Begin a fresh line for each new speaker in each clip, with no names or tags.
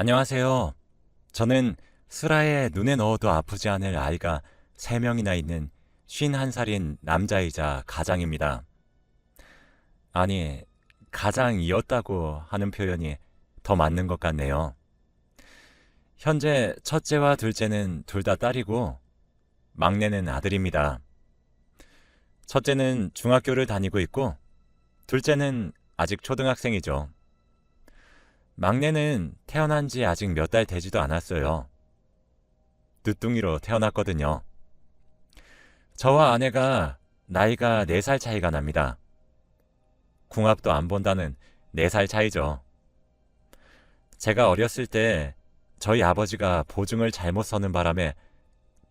안녕하세요. 저는 슬하에 눈에 넣어도 아프지 않을 아이가 3명이나 있는 51살인 남자이자 가장입니다. 아니, 가장이었다고 하는 표현이 더 맞는 것 같네요. 현재 첫째와 둘째는 둘 다 딸이고 막내는 아들입니다. 첫째는 중학교를 다니고 있고 둘째는 아직 초등학생이죠. 막내는 태어난 지 아직 몇 달 되지도 않았어요. 늦둥이로 태어났거든요. 저와 아내가 나이가 4살 차이가 납니다. 궁합도 안 본다는 4살 차이죠. 제가 어렸을 때 저희 아버지가 보증을 잘못 서는 바람에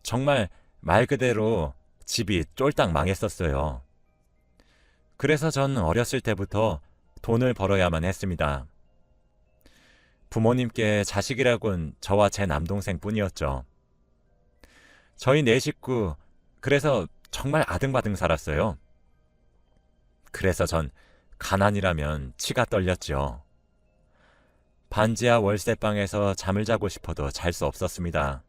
정말 말 그대로 집이 쫄딱 망했었어요. 그래서 전 어렸을 때부터 돈을 벌어야만 했습니다. 부모님께 자식이라곤 저와 제 남동생 뿐이었죠. 저희 4식구, 그래서 정말 아등바등 살았어요. 그래서 전 가난이라면 치가 떨렸죠. 반지하 월세방에서 잠을 자고 싶어도 잘 수 없었습니다.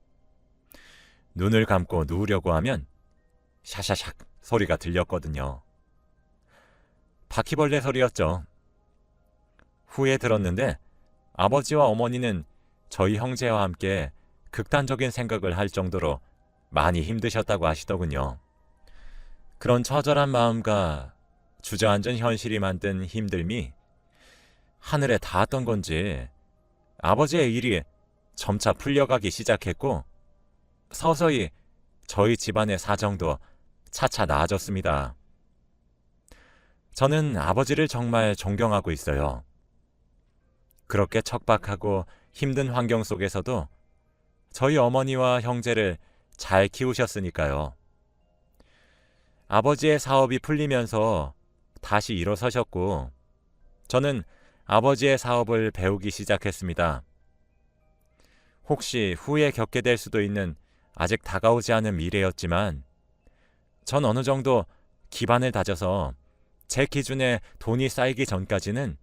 눈을 감고 누우려고 하면 샤샤샥 소리가 들렸거든요. 바퀴벌레 소리였죠. 후에 들었는데 아버지와 어머니는 저희 형제와 함께 극단적인 생각을 할 정도로 많이 힘드셨다고 하시더군요. 그런 처절한 마음과 주저앉은 현실이 만든 힘듦이 하늘에 닿았던 건지 아버지의 일이 점차 풀려가기 시작했고 서서히 저희 집안의 사정도 차차 나아졌습니다. 저는 아버지를 정말 존경하고 있어요. 그렇게 척박하고 힘든 환경 속에서도 저희 어머니와 형제를 잘 키우셨으니까요. 아버지의 사업이 풀리면서 다시 일어서셨고 저는 아버지의 사업을 배우기 시작했습니다. 혹시 후에 겪게 될 수도 있는 아직 다가오지 않은 미래였지만 전 어느 정도 기반을 다져서 제 기준에 돈이 쌓이기 전까지는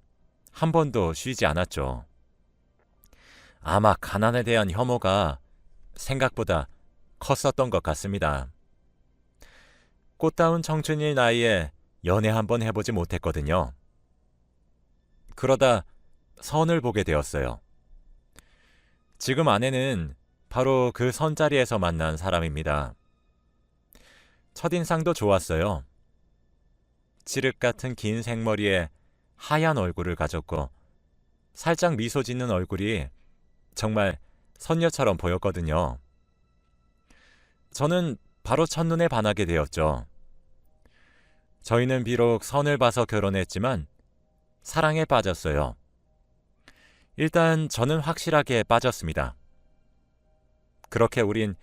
한 번도 쉬지 않았죠. 아마 가난에 대한 혐오가 생각보다 컸었던 것 같습니다. 꽃다운 청춘일 나이에 연애 한번 해보지 못했거든요. 그러다 선을 보게 되었어요. 지금 아내는 바로 그 선자리에서 만난 사람입니다. 첫인상도 좋았어요. 칠흑 같은 긴 생머리에 하얀 얼굴을 가졌고 살짝 미소 짓는 얼굴이 정말 선녀처럼 보였거든요. 저는 바로 첫눈에 반하게 되었죠. 저희는 비록 선을 봐서 결혼했지만 사랑에 빠졌어요. 일단 저는 확실하게 빠졌습니다. 그렇게 우린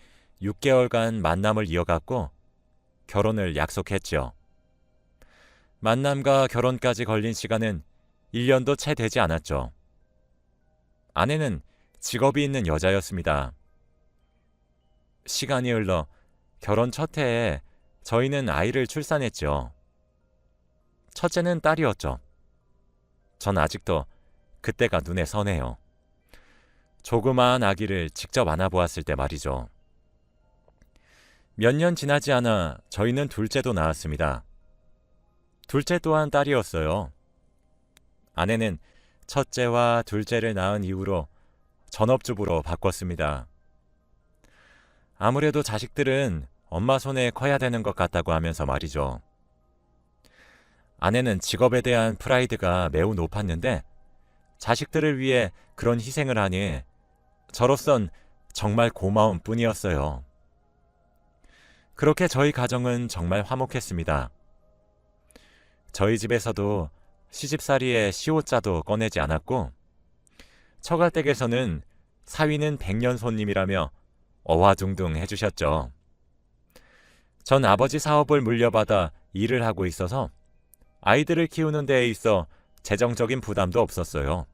6개월간 만남을 이어갔고 결혼을 약속했죠. 만남과 결혼까지 걸린 시간은 1년도 채 되지 않았죠. 아내는 직업이 있는 여자였습니다. 시간이 흘러 결혼 첫 해에 저희는 아이를 출산했죠. 첫째는 딸이었죠. 전 아직도 그때가 눈에 선해요. 조그마한 아기를 직접 안아보았을 때 말이죠. 몇 년 지나지 않아 저희는 둘째도 낳았습니다. 둘째 또한 딸이었어요. 아내는 첫째와 둘째를 낳은 이후로 전업주부로 바꿨습니다. 아무래도 자식들은 엄마 손에 커야 되는 것 같다고 하면서 말이죠. 아내는 직업에 대한 프라이드가 매우 높았는데 자식들을 위해 그런 희생을 하니 저로선 정말 고마운 뿐이었어요. 그렇게 저희 가정은 정말 화목했습니다. 저희 집에서도 시집살이에 시옷자도 꺼내지 않았고 처갈댁에서는 사위는 백년 손님이라며 어화둥둥 해주셨죠. 전 아버지 사업을 물려받아 일을 하고 있어서 아이들을 키우는 데에 있어 재정적인 부담도 없었어요.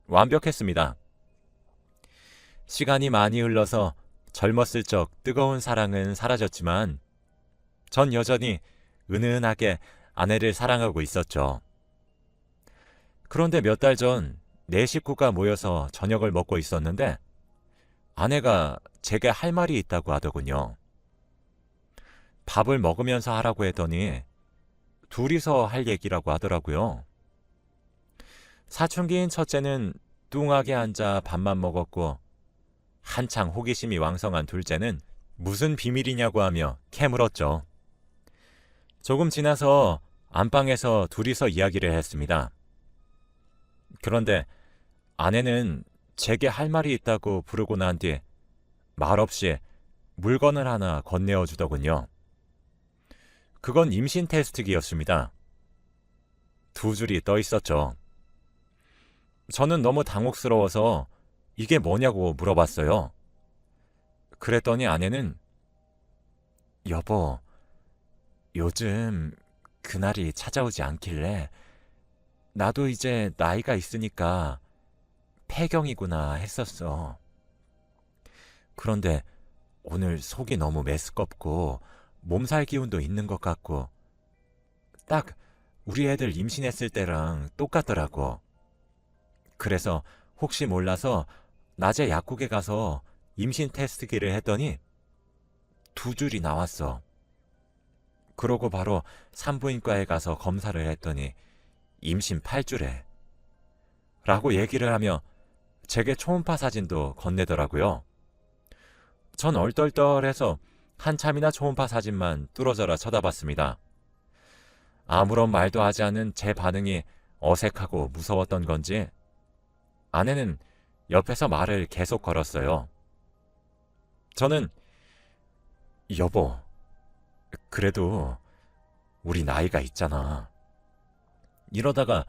완벽했습니다. 시간이 많이 흘러서 젊었을 적 뜨거운 사랑은 사라졌지만 전 여전히 은은하게 아내를 사랑하고 있었죠. 그런데 몇 달 전 네 식구가 모여서 저녁을 먹고 있었는데 아내가 제게 할 말이 있다고 하더군요. 밥을 먹으면서 하라고 했더니 둘이서 할 얘기라고 하더라고요. 사춘기인 첫째는 뚱하게 앉아 밥만 먹었고 한창 호기심이 왕성한 둘째는 무슨 비밀이냐고 하며 캐물었죠. 조금 지나서 안방에서 둘이서 이야기를 했습니다. 그런데 아내는 제게 할 말이 있다고 부르고 난 뒤 말없이 물건을 하나 건네어 주더군요. 그건 임신 테스트기였습니다. 두 줄이 떠 있었죠. 저는 너무 당혹스러워서 이게 뭐냐고 물어봤어요. 그랬더니 아내는 여보, 요즘 그날이 찾아오지 않길래 나도 이제 나이가 있으니까 폐경이구나 했었어. 그런데 오늘 속이 너무 메스껍고 몸살 기운도 있는 것 같고 딱 우리 애들 임신했을 때랑 똑같더라고. 그래서 혹시 몰라서 낮에 약국에 가서 임신 테스트기를 했더니 두 줄이 나왔어. 그러고 바로 산부인과에 가서 검사를 했더니 임신 8주래. 라고 얘기를 하며 제게 초음파 사진도 건네더라고요. 전 얼떨떨해서 한참이나 초음파 사진만 뚫어져라 쳐다봤습니다. 아무런 말도 하지 않은 제 반응이 어색하고 무서웠던 건지 아내는 옆에서 말을 계속 걸었어요. 저는 여보, 그래도 우리 나이가 있잖아. 이러다가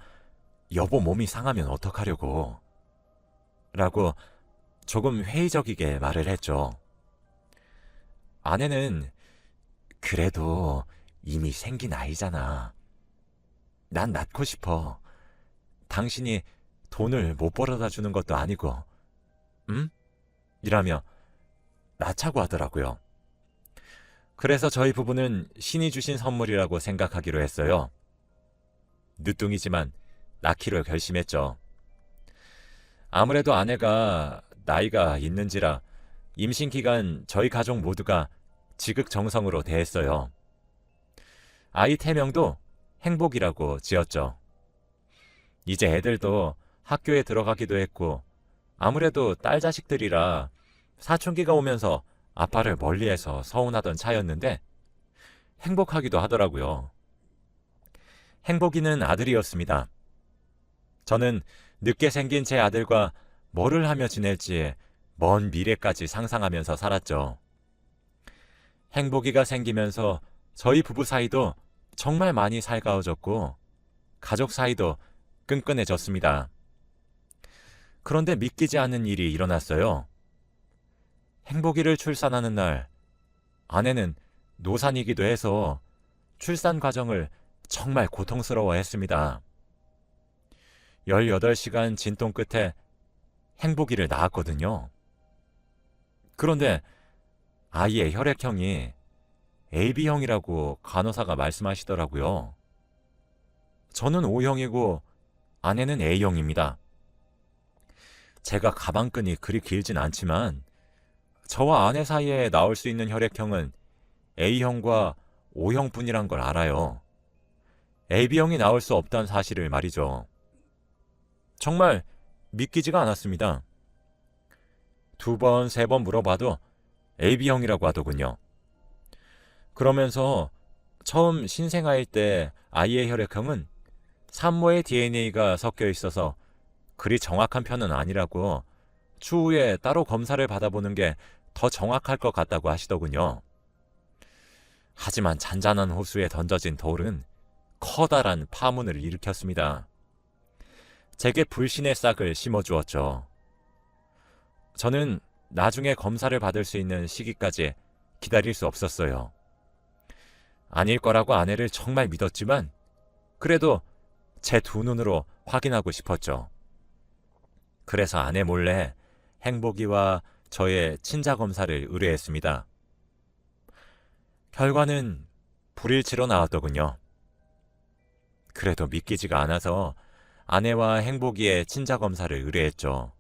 여보 몸이 상하면 어떡하려고. 라고 조금 회의적이게 말을 했죠. 아내는 그래도 이미 생긴 아이잖아. 난 낳고 싶어. 당신이 돈을 못 벌어다 주는 것도 아니고, 응? 이라며 낳자고 하더라고요. 그래서 저희 부부는 신이 주신 선물이라고 생각하기로 했어요. 늦둥이지만 낳기로 결심했죠. 아무래도 아내가 나이가 있는지라 임신 기간 저희 가족 모두가 지극정성으로 대했어요. 아이 태명도 행복이라고 지었죠. 이제 애들도 학교에 들어가기도 했고 아무래도 딸 자식들이라 사춘기가 오면서 아빠를 멀리해서 서운하던 차였는데 행복하기도 하더라고요. 행복이는 아들이었습니다. 저는 늦게 생긴 제 아들과 뭐를 하며 지낼지 먼 미래까지 상상하면서 살았죠. 행복이가 생기면서 저희 부부 사이도 정말 많이 살가워졌고 가족 사이도 끈끈해졌습니다. 그런데 믿기지 않는 일이 일어났어요. 행복이를 출산하는 날 아내는 노산이기도 해서 출산 과정을 정말 고통스러워했습니다. 18시간 진통 끝에 행복이를 낳았거든요. 그런데 아이의 혈액형이 AB형이라고 간호사가 말씀하시더라고요. 저는 O형이고 아내는 A형입니다. 제가 가방끈이 그리 길진 않지만 저와 아내 사이에 나올 수 있는 혈액형은 A형과 O형뿐이란 걸 알아요. AB형이 나올 수 없다는 사실을 말이죠. 정말 믿기지가 않았습니다. 2번, 3번 물어봐도 AB형이라고 하더군요. 그러면서 처음 신생아일 때 아이의 혈액형은 산모의 DNA가 섞여 있어서 그리 정확한 편은 아니라고 추후에 따로 검사를 받아보는 게 더 정확할 것 같다고 하시더군요. 하지만 잔잔한 호수에 던져진 돌은 커다란 파문을 일으켰습니다. 제게 불신의 싹을 심어주었죠. 저는 나중에 검사를 받을 수 있는 시기까지 기다릴 수 없었어요. 아닐 거라고 아내를 정말 믿었지만 그래도 제 두 눈으로 확인하고 싶었죠. 그래서 아내 몰래 행복이와 저의 친자 검사를 의뢰했습니다. 결과는 불일치로 나왔더군요. 그래도 믿기지가 않아서 아내와 행복이의 친자 검사를 의뢰했죠.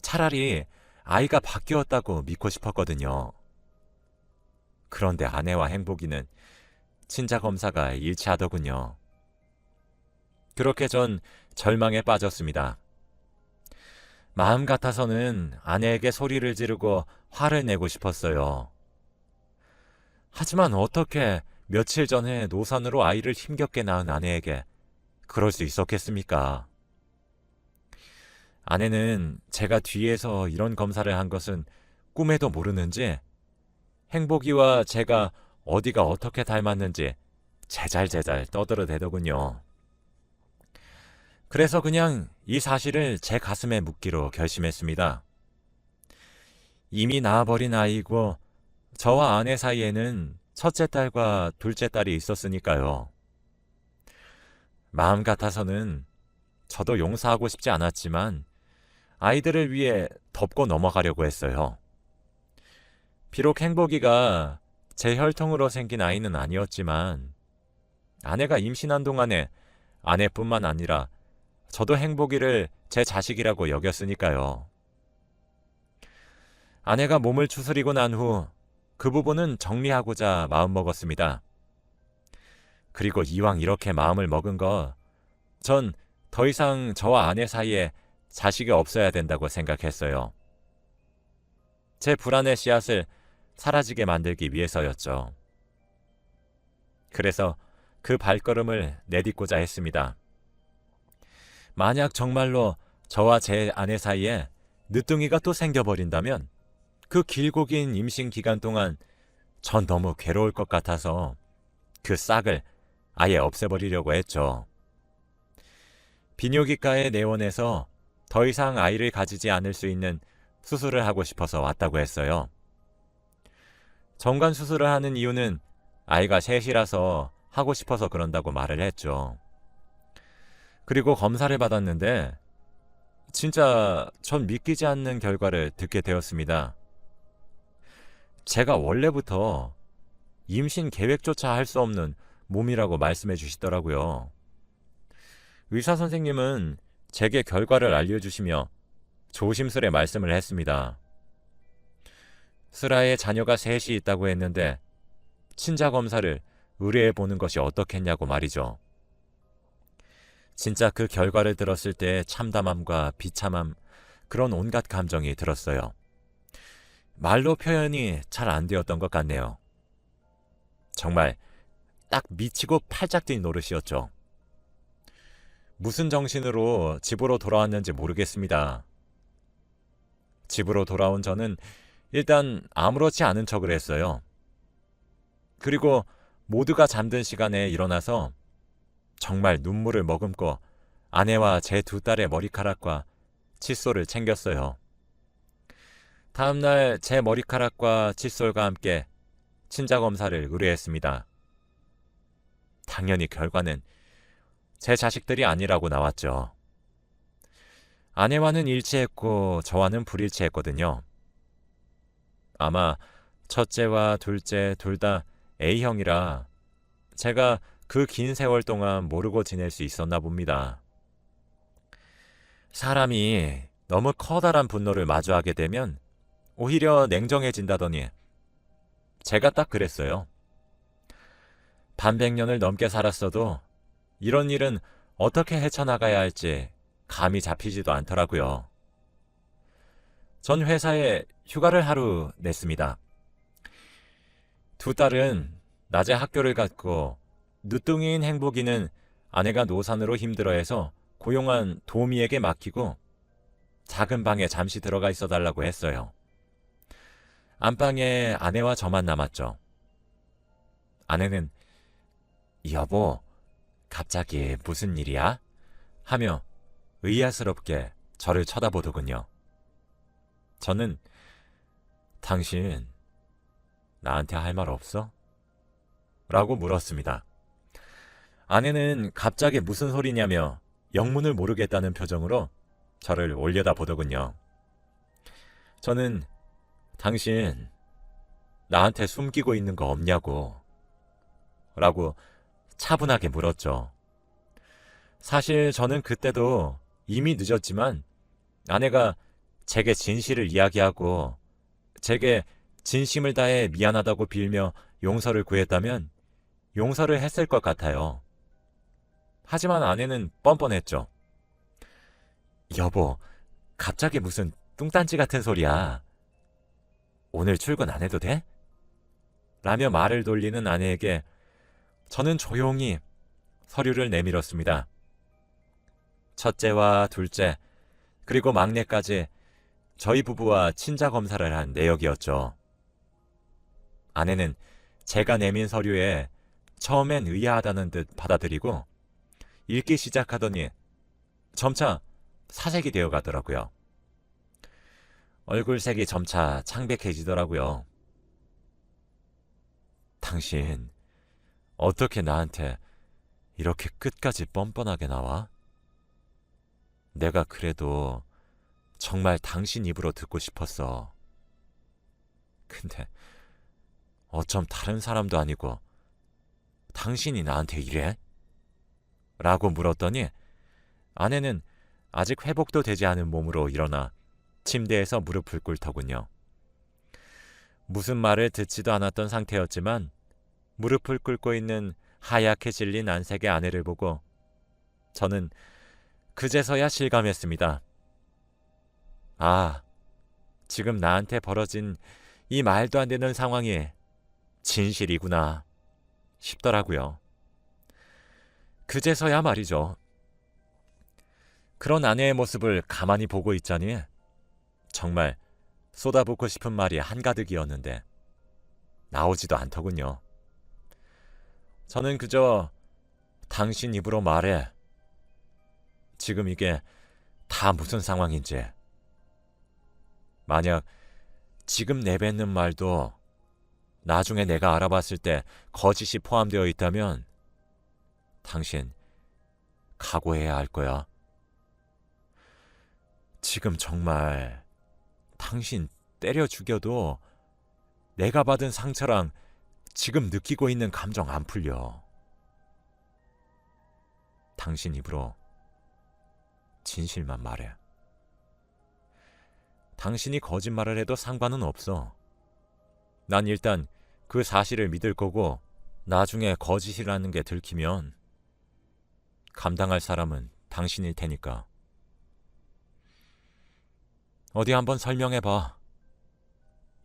차라리 아이가 바뀌었다고 믿고 싶었거든요. 그런데 아내와 행복이는 친자 검사가 일치하더군요. 그렇게 전 절망에 빠졌습니다. 마음 같아서는 아내에게 소리를 지르고 화를 내고 싶었어요. 하지만 어떻게 며칠 전에 노산으로 아이를 힘겹게 낳은 아내에게 그럴 수 있었겠습니까? 아내는 제가 뒤에서 이런 검사를 한 것은 꿈에도 모르는지 행복이와 제가 어디가 어떻게 닮았는지 제잘제잘 떠들어대더군요. 그래서 그냥 이 사실을 제 가슴에 묻기로 결심했습니다. 이미 낳아버린 아이고 저와 아내 사이에는 첫째 딸과 둘째 딸이 있었으니까요. 마음 같아서는 저도 용서하고 싶지 않았지만 아이들을 위해 덮고 넘어가려고 했어요. 비록 행복이가 제 혈통으로 생긴 아이는 아니었지만 아내가 임신한 동안에 아내뿐만 아니라 저도 행복이를 제 자식이라고 여겼으니까요. 아내가 몸을 추스리고 난 후 그 부분은 정리하고자 마음먹었습니다. 그리고 이왕 이렇게 마음을 먹은 거, 전 더 이상 저와 아내 사이에 자식이 없어야 된다고 생각했어요. 제 불안의 씨앗을 사라지게 만들기 위해서였죠. 그래서 그 발걸음을 내딛고자 했습니다. 만약 정말로 저와 제 아내 사이에 늦둥이가 또 생겨버린다면 그 길고 긴 임신 기간 동안 전 너무 괴로울 것 같아서 그 싹을 아예 없애버리려고 했죠. 비뇨기과에 내원해서 더 이상 아이를 가지지 않을 수 있는 수술을 하고 싶어서 왔다고 했어요. 정관 수술을 하는 이유는 아이가 셋이라서 하고 싶어서 그런다고 말을 했죠. 그리고 검사를 받았는데 진짜 전 믿기지 않는 결과를 듣게 되었습니다. 제가 원래부터 임신 계획조차 할 수 없는 몸이라고 말씀해 주시더라고요. 의사 선생님은 제게 결과를 알려주시며 조심스레 말씀을 했습니다. 슬아의 자녀가 셋이 있다고 했는데 친자 검사를 의뢰해 보는 것이 어떻겠냐고 말이죠. 진짜 그 결과를 들었을 때 참담함과 비참함, 그런 온갖 감정이 들었어요. 말로 표현이 잘 안 되었던 것 같네요. 정말 딱 미치고 팔짝 뛴 노릇이었죠. 무슨 정신으로 집으로 돌아왔는지 모르겠습니다. 집으로 돌아온 저는 일단 아무렇지 않은 척을 했어요. 그리고 모두가 잠든 시간에 일어나서 정말 눈물을 머금고 아내와 제 두 딸의 머리카락과 칫솔을 챙겼어요. 다음날 제 머리카락과 칫솔과 함께 친자 검사를 의뢰했습니다. 당연히 결과는 제 자식들이 아니라고 나왔죠. 아내와는 일치했고 저와는 불일치했거든요. 아마 첫째와 둘째 둘 다 A형이라 제가 그 긴 세월 동안 모르고 지낼 수 있었나 봅니다. 사람이 너무 커다란 분노를 마주하게 되면 오히려 냉정해진다더니 제가 딱 그랬어요. 반백년을 넘게 살았어도 이런 일은 어떻게 헤쳐나가야 할지 감이 잡히지도 않더라고요. 전 회사에 휴가를 하루 냈습니다. 두 딸은 낮에 학교를 갔고 늦둥이인 행복이는 아내가 노산으로 힘들어해서 고용한 도미에게 맡기고 작은 방에 잠시 들어가 있어 달라고 했어요. 안방에 아내와 저만 남았죠. 아내는 여보, 갑자기 무슨 일이야? 하며 의아스럽게 저를 쳐다보더군요. 저는 당신 나한테 할 말 없어? 라고 물었습니다. 아내는 갑자기 무슨 소리냐며 영문을 모르겠다는 표정으로 저를 올려다보더군요. 저는 당신 나한테 숨기고 있는 거 없냐고 라고 차분하게 물었죠. 사실 저는 그때도 이미 늦었지만 아내가 제게 진실을 이야기하고 제게 진심을 다해 미안하다고 빌며 용서를 구했다면 용서를 했을 것 같아요. 하지만 아내는 뻔뻔했죠. 여보, 갑자기 무슨 뚱딴지 같은 소리야. 오늘 출근 안 해도 돼? 라며 말을 돌리는 아내에게 저는 조용히 서류를 내밀었습니다. 첫째와 둘째, 그리고 막내까지 저희 부부와 친자 검사를 한 내역이었죠. 아내는 제가 내민 서류에 처음엔 의아하다는 듯 받아들이고 읽기 시작하더니 점차 사색이 되어 가더라고요. 얼굴색이 점차 창백해지더라고요. 당신 어떻게 나한테 이렇게 끝까지 뻔뻔하게 나와? 내가 그래도 정말 당신 입으로 듣고 싶었어. 근데 어쩜 다른 사람도 아니고 당신이 나한테 이래? 라고 물었더니 아내는 아직 회복도 되지 않은 몸으로 일어나 침대에서 무릎을 꿇더군요. 무슨 말을 듣지도 않았던 상태였지만 무릎을 꿇고 있는 하얗게 질린 안색의 아내를 보고 저는 그제서야 실감했습니다. 아, 지금 나한테 벌어진 이 말도 안 되는 상황이 진실이구나 싶더라고요. 그제서야 말이죠. 그런 아내의 모습을 가만히 보고 있자니 정말 쏟아붓고 싶은 말이 한가득이었는데 나오지도 않더군요. 저는 그저 당신 입으로 말해. 지금 이게 다 무슨 상황인지. 만약 지금 내뱉는 말도 나중에 내가 알아봤을 때 거짓이 포함되어 있다면 당신 각오해야 할 거야. 지금 정말 당신 때려 죽여도 내가 받은 상처랑 지금 느끼고 있는 감정 안 풀려. 당신 입으로 진실만 말해. 당신이 거짓말을 해도 상관은 없어. 난 일단 그 사실을 믿을 거고 나중에 거짓이라는 게 들키면 감당할 사람은 당신일 테니까. 어디 한번 설명해봐.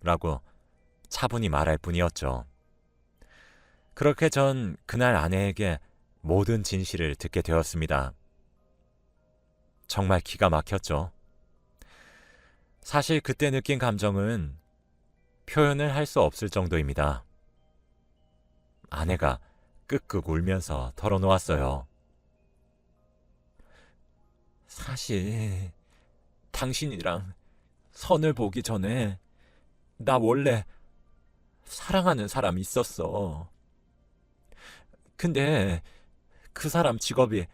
라고 차분히 말할 뿐이었죠. 그렇게 전 그날 아내에게 모든 진실을 듣게 되었습니다. 정말 기가 막혔죠. 사실 그때 느낀 감정은 표현을 할 수 없을 정도입니다. 아내가 끄끄 울면서 털어놓았어요. 사실 당신이랑 선을 보기 전에 나 원래 사랑하는 사람 있었어. 근데 그 사람 직업이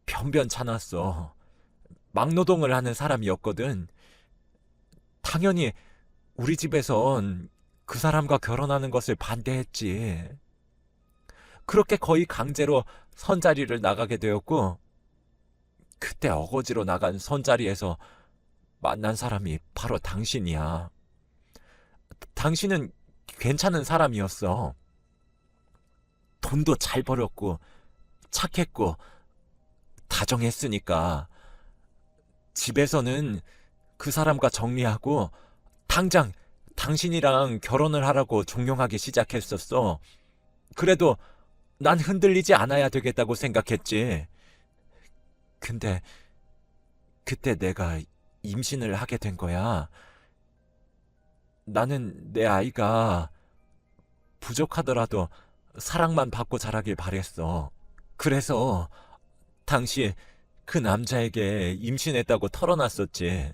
변변찮았어. 막노동을 하는 사람이었거든. 당연히 우리 집에선 그 사람과 결혼하는 것을 반대했지. 그렇게 거의 강제로 선자리를 나가게 되었고 그때 어거지로 나간 선자리에서 만난 사람이 바로 당신이야. 당신은 괜찮은 사람이었어. 돈도 잘 벌었고 착했고 다정했으니까 집에서는 그 사람과 정리하고 당장 당신이랑 결혼을 하라고 종용하기 시작했었어. 그래도 난 흔들리지 않아야 되겠다고 생각했지. 근데 그때 내가 임신을 하게 된 거야. 나는 내 아이가 부족하더라도 사랑만 받고 자라길 바랬어. 그래서 당시 그 남자에게 임신했다고 털어놨었지.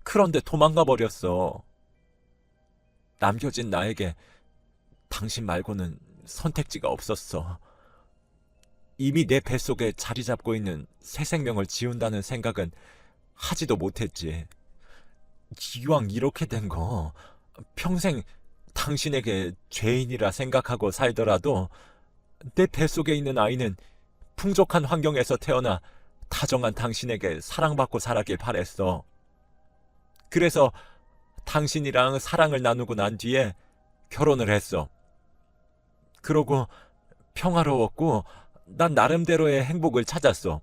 그런데 도망가 버렸어. 남겨진 나에게 당신 말고는 선택지가 없었어. 이미 내 뱃속에 자리 잡고 있는 새 생명을 지운다는 생각은 하지도 못했지. 이왕 이렇게 된 거 평생 당신에게 죄인이라 생각하고 살더라도 내 뱃속에 있는 아이는 풍족한 환경에서 태어나 다정한 당신에게 사랑받고 자라길 바랬어. 그래서 당신이랑 사랑을 나누고 난 뒤에 결혼을 했어. 그러고 평화로웠고 난 나름대로의 행복을 찾았어.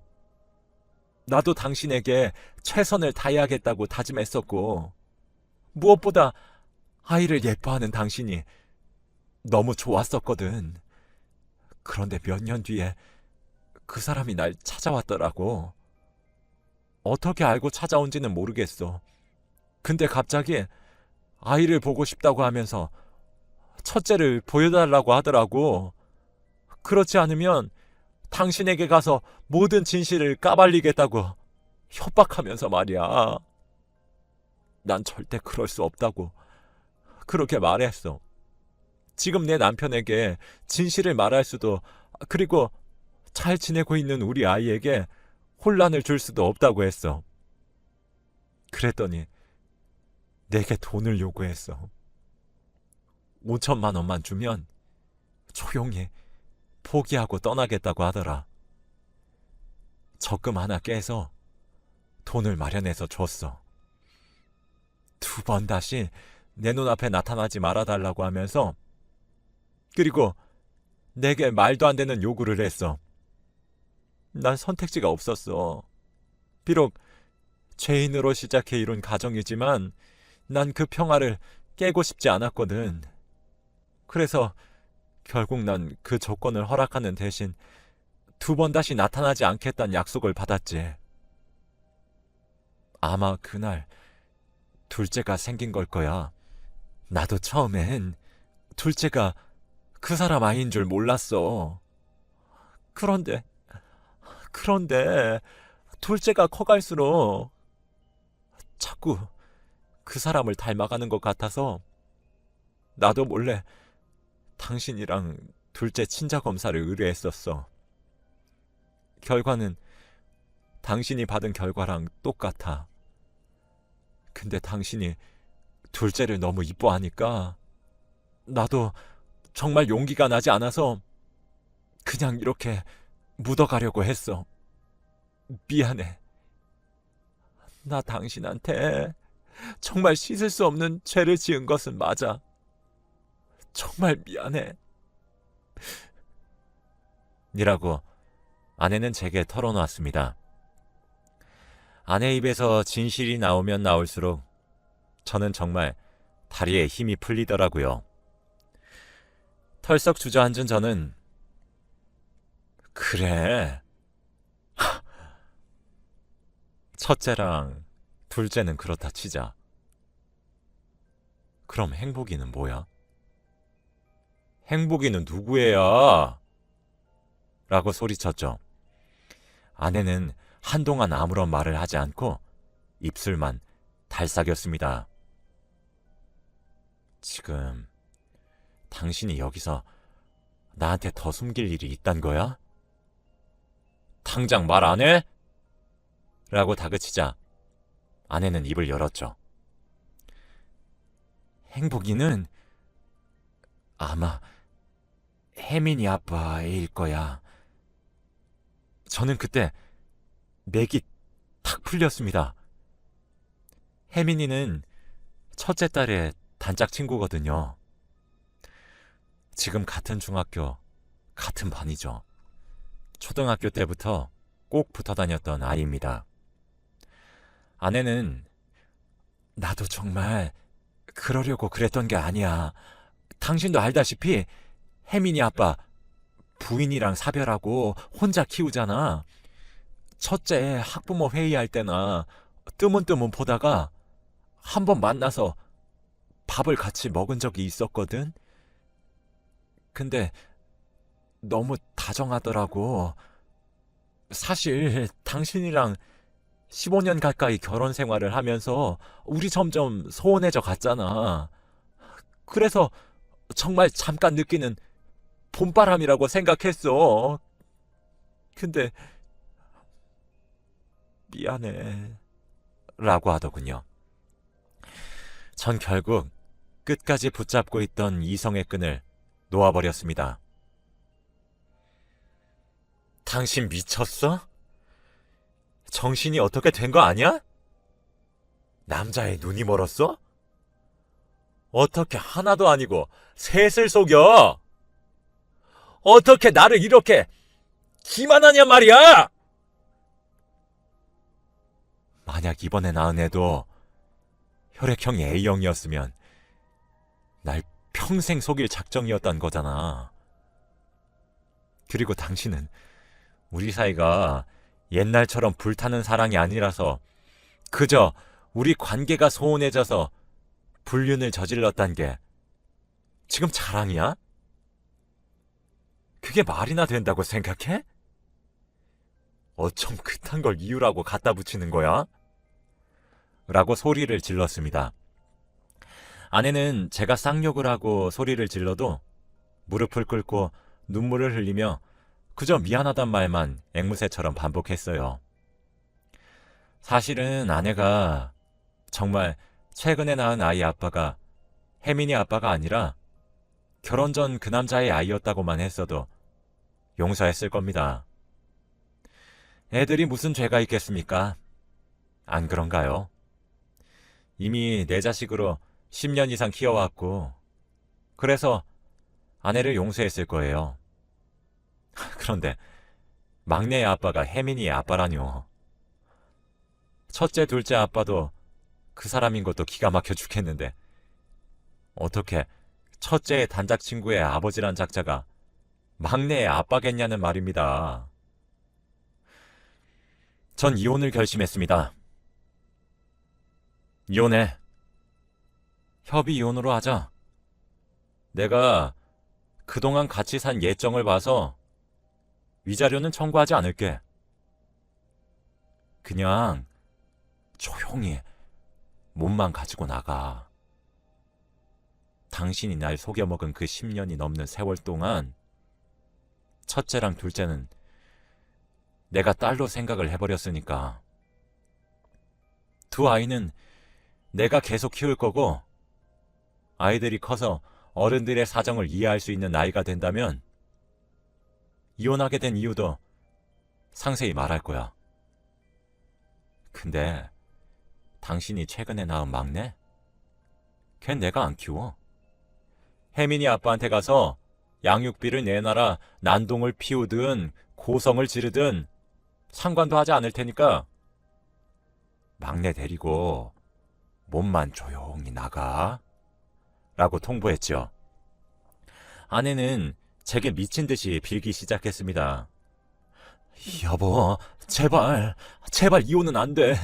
나도 당신에게 최선을 다해야겠다고 다짐했었고, 무엇보다 아이를 예뻐하는 당신이 너무 좋았었거든. 그런데 몇 년 뒤에 그 사람이 날 찾아왔더라고. 어떻게 알고 찾아온지는 모르겠어. 근데 갑자기 아이를 보고 싶다고 하면서 첫째를 보여달라고 하더라고. 그렇지 않으면 당신에게 가서 모든 진실을 까발리겠다고 협박하면서 말이야. 난 절대 그럴 수 없다고 그렇게 말했어. 지금 내 남편에게 진실을 말할 수도, 그리고 잘 지내고 있는 우리 아이에게 혼란을 줄 수도 없다고 했어. 그랬더니 내게 돈을 요구했어. 5천만 원만 주면 조용히 포기하고 떠나겠다고 하더라. 적금 하나 깨서 돈을 마련해서 줬어. 2번 다시 내 눈앞에 나타나지 말아달라고 하면서, 그리고 내게 말도 안 되는 요구를 했어. 난 선택지가 없었어. 비록 죄인으로 시작해 이룬 가정이지만 난 그 평화를 깨고 싶지 않았거든. 그래서 결국 난 그 조건을 허락하는 대신 2번 다시 나타나지 않겠다는 약속을 받았지. 아마 그날 둘째가 생긴 걸 거야. 나도 처음엔 둘째가 그 사람 아이인 줄 몰랐어. 그런데 둘째가 커갈수록 자꾸 그 사람을 닮아가는 것 같아서 나도 몰래 당신이랑 둘째 친자 검사를 의뢰했었어. 결과는 당신이 받은 결과랑 똑같아. 근데 당신이 둘째를 너무 이뻐하니까 나도 정말 용기가 나지 않아서 그냥 이렇게 묻어가려고 했어. 미안해. 나 당신한테 정말 씻을 수 없는 죄를 지은 것은 맞아. 정말 미안해. 이라고 아내는 제게 털어놓았습니다. 아내 입에서 진실이 나오면 나올수록 저는 정말 다리에 힘이 풀리더라고요. 털썩 주저앉은 저는 그래. 첫째랑 둘째는 그렇다 치자. 그럼 행복이는 뭐야? 행복이는 누구예요? 라고 소리쳤죠. 아내는 한동안 아무런 말을 하지 않고 입술만 달싹였습니다. 지금 당신이 여기서 나한테 더 숨길 일이 있단 거야? 당장 말 안 해? 라고 다그치자 아내는 입을 열었죠. 행복이는 아마 혜민이 아빠일 거야. 저는 그때 맥이 탁 풀렸습니다. 혜민이는 첫째 딸의 단짝 친구거든요. 지금 같은 중학교, 같은 반이죠. 초등학교 때부터 꼭 붙어 다녔던 아이입니다. 아내는 나도 정말 그러려고 그랬던 게 아니야. 당신도 알다시피 혜민이 아빠 부인이랑 사별하고 혼자 키우잖아. 첫째 학부모 회의할 때나 뜨문뜨문 보다가 한번 만나서 밥을 같이 먹은 적이 있었거든. 근데 너무 다정하더라고. 사실 당신이랑 15년 가까이 결혼 생활을 하면서 우리 점점 소원해져 갔잖아. 그래서 정말 잠깐 느끼는 봄바람이라고 생각했어. 근데 미안해 라고 하더군요. 전 결국 끝까지 붙잡고 있던 이성의 끈을 놓아버렸습니다. 당신 미쳤어? 정신이 어떻게 된 거 아니야? 남자의 눈이 멀었어? 어떻게 하나도 아니고 셋을 속여? 어떻게 나를 이렇게 기만하냐 말이야! 만약 이번에 낳은 애도 혈액형이 A형이었으면 날 평생 속일 작정이었단 거잖아. 그리고 당신은 우리 사이가 옛날처럼 불타는 사랑이 아니라서 그저 우리 관계가 소원해져서 불륜을 저질렀단 게 지금 자랑이야? 그게 말이나 된다고 생각해? 어쩜 그딴 걸 이유라고 갖다 붙이는 거야? 라고 소리를 질렀습니다. 아내는 제가 쌍욕을 하고 소리를 질러도 무릎을 꿇고 눈물을 흘리며 그저 미안하단 말만 앵무새처럼 반복했어요. 사실은 아내가 정말 최근에 낳은 아이 아빠가 혜민이 아빠가 아니라 결혼 전 그 남자의 아이였다고만 했어도 용서했을 겁니다. 애들이 무슨 죄가 있겠습니까? 안 그런가요? 이미 내 자식으로 10년 이상 키워왔고 그래서 아내를 용서했을 거예요. 그런데 막내의 아빠가 혜민이의 아빠라뇨. 첫째, 둘째 아빠도 그 사람인 것도 기가 막혀 죽겠는데 어떻게 첫째의 단짝 친구의 아버지란 작자가 막내의 아빠겠냐는 말입니다. 전 이혼을 결심했습니다. 이혼해. 협의 이혼으로 하자. 내가 그동안 같이 산 예정을 봐서 위자료는 청구하지 않을게. 그냥 조용히 몸만 가지고 나가. 당신이 날 속여먹은 그 10년이 넘는 세월 동안 첫째랑 둘째는 내가 딸로 생각을 해버렸으니까. 두 아이는 내가 계속 키울 거고 아이들이 커서 어른들의 사정을 이해할 수 있는 나이가 된다면 이혼하게 된 이유도 상세히 말할 거야. 근데 당신이 최근에 낳은 막내? 걘 내가 안 키워. 혜민이 아빠한테 가서 양육비를 내놔라 난동을 피우든 고성을 지르든 상관도 하지 않을 테니까 막내 데리고 몸만 조용히 나가 라고 통보했죠. 아내는 제게 미친 듯이 빌기 시작했습니다. 여보, 제발 이혼은 안 돼.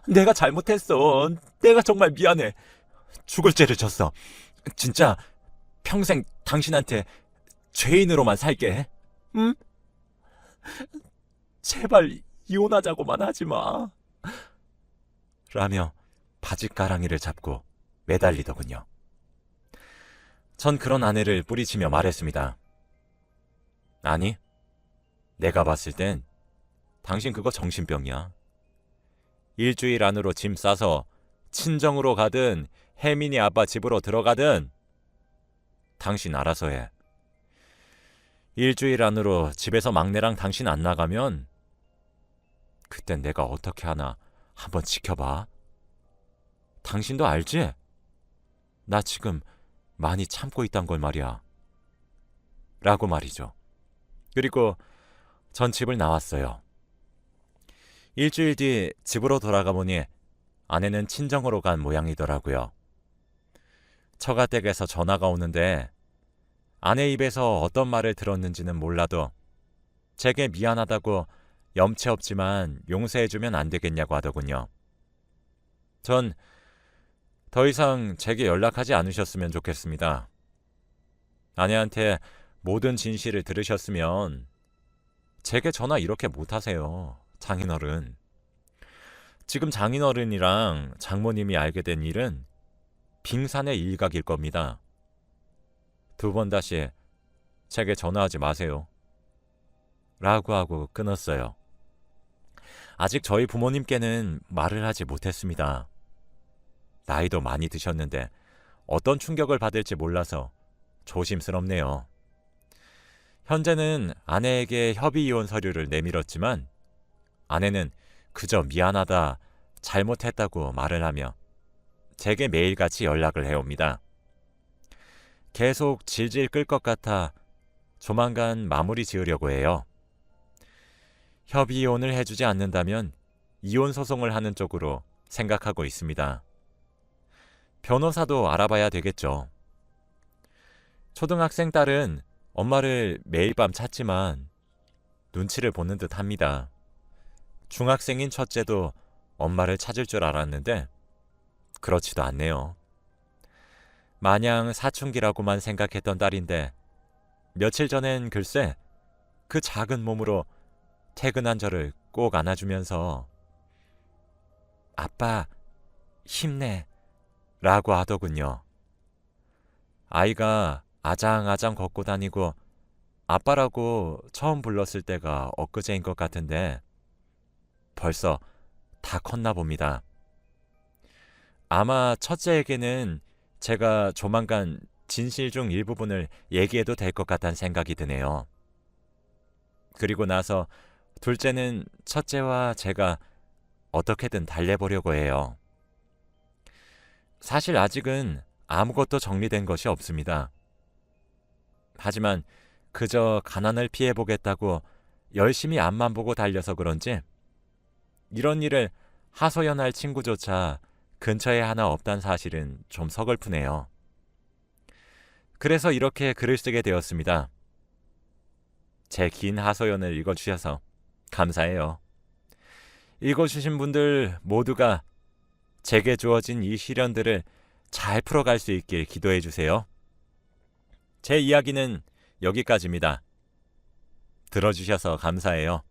내가 잘못했어. 내가 정말 미안해. 죽을 죄를 졌어. 진짜 평생 당신한테 죄인으로만 살게. 응? 제발 이혼하자고만 하지 마. 라며 바짓가랑이를 잡고 매달리더군요. 전 그런 아내를 뿌리치며 말했습니다. 아니, 내가 봤을 땐 당신 그거 정신병이야. 일주일 안으로 짐 싸서 친정으로 가든 혜민이 아빠 집으로 들어가든 당신 알아서 해. 일주일 안으로 집에서 막내랑 당신 안 나가면 그땐 내가 어떻게 하나 한번 지켜봐. 당신도 알지? 나 지금 많이 참고 있단 걸 말이야. 라고 말이죠. 그리고 전 집을 나왔어요. 일주일 뒤 집으로 돌아가 보니 아내는 친정으로 간 모양이더라고요. 처가댁에서 전화가 오는데 아내 입에서 어떤 말을 들었는지는 몰라도 제게 미안하다고 염치 없지만 용서해주면 안 되겠냐고 하더군요. 전 더 이상 제게 연락하지 않으셨으면 좋겠습니다. 아내한테 모든 진실을 들으셨으면 제게 전화 이렇게 못하세요. 장인어른. 지금 장인어른이랑 장모님이 알게 된 일은 빙산의 일각일 겁니다. 두 번 다시 제게 전화하지 마세요. 라고 하고 끊었어요. 아직 저희 부모님께는 말을 하지 못했습니다. 나이도 많이 드셨는데 어떤 충격을 받을지 몰라서 조심스럽네요. 현재는 아내에게 협의 이혼 서류를 내밀었지만 아내는 그저 미안하다, 잘못했다고 말을 하며 제게 매일같이 연락을 해옵니다. 계속 질질 끌 것 같아 조만간 마무리 지으려고 해요. 협의 이혼을 해주지 않는다면 이혼 소송을 하는 쪽으로 생각하고 있습니다. 변호사도 알아봐야 되겠죠. 초등학생 딸은 엄마를 매일 밤 찾지만 눈치를 보는 듯 합니다. 중학생인 첫째도 엄마를 찾을 줄 알았는데 그렇지도 않네요. 마냥 사춘기라고만 생각했던 딸인데 며칠 전엔 글쎄 그 작은 몸으로 퇴근한 저를 꼭 안아주면서 아빠 힘내 라고 하더군요. 아이가 아장아장 걷고 다니고 아빠라고 처음 불렀을 때가 엊그제인 것 같은데 벌써 다 컸나 봅니다. 아마 첫째에게는 제가 조만간 진실 중 일부분을 얘기해도 될 것 같다는 생각이 드네요. 그리고 나서 둘째는 첫째와 제가 어떻게든 달래보려고 해요. 사실 아직은 아무것도 정리된 것이 없습니다. 하지만 그저 가난을 피해보겠다고 열심히 앞만 보고 달려서 그런지 이런 일을 하소연할 친구조차 근처에 하나 없단 사실은 좀 서글프네요. 그래서 이렇게 글을 쓰게 되었습니다. 제 긴 하소연을 읽어주셔서 감사해요. 읽어주신 분들 모두가 제게 주어진 이 시련들을 잘 풀어갈 수 있길 기도해 주세요. 제 이야기는 여기까지입니다. 들어주셔서 감사해요.